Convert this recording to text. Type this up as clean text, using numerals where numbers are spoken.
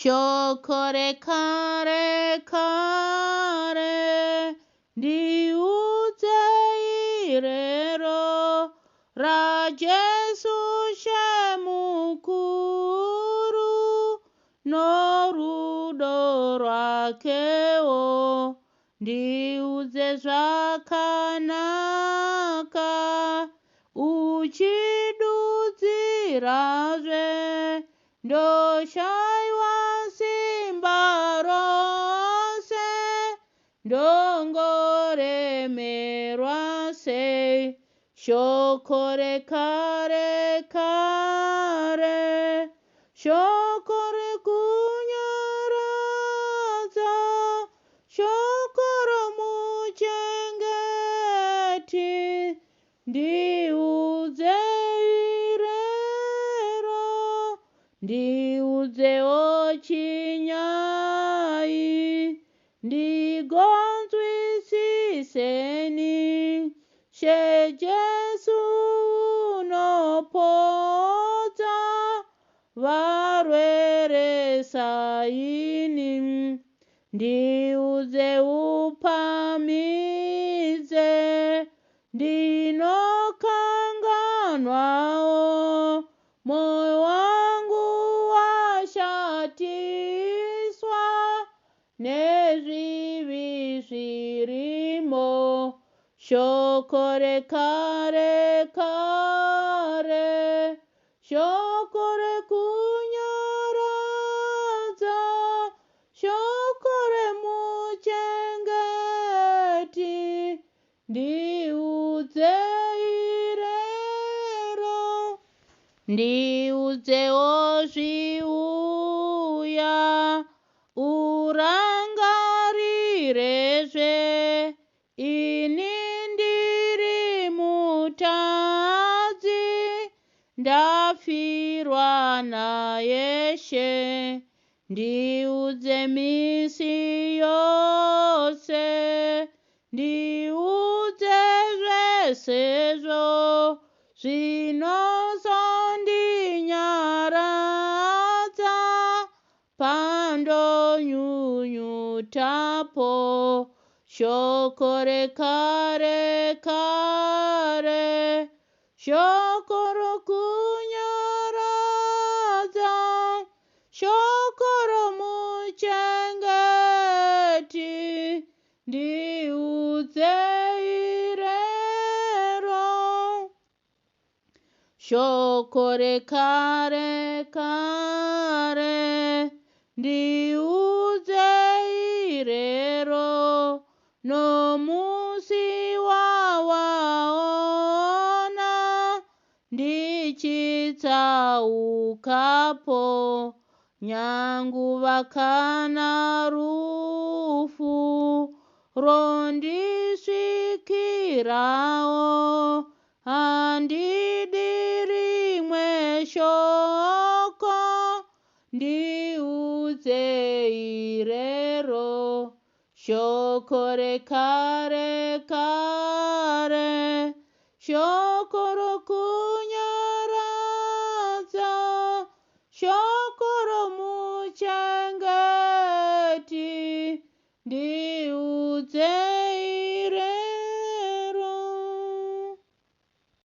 shokore kare kare ndiudze irero rajesu shemukuru norudo rwakewo ndiudze zvakanaka uchidudzirazve ndoshaiwa simba rose ndongoremerwa sei shokore kare kare shokore kunyaradza shokoro muchengeti ndiudze irero ndiudzewo chinyai ndigonzwisiseni shejesu unopodza varwere saini ndiudze upamidze ndinokanganwawo moyo wangu washatiswa nezvivi zvirimo shokore kare kare shokore kunyaradza shokore muchengeti ndiudze irero ndiudzewo zviuya urangarirezve ini ndiri mutadzi ndafirwa nayeshe ndiudze misi yose ndiudze zvesezvo zvinozondinyaradza pandonyunyutapo shokore kare kare shokoro kunyaradza shokoro muchengeti ndiudze irero shokore kare kare ndiudze irero nomusi wawaona ndichitsaukapo nyanguva kana rufu rondisvikirawo handidi rimwe shoko ndiudze irero shokore kare kare shokoro kunyaradza shokoro muchengeti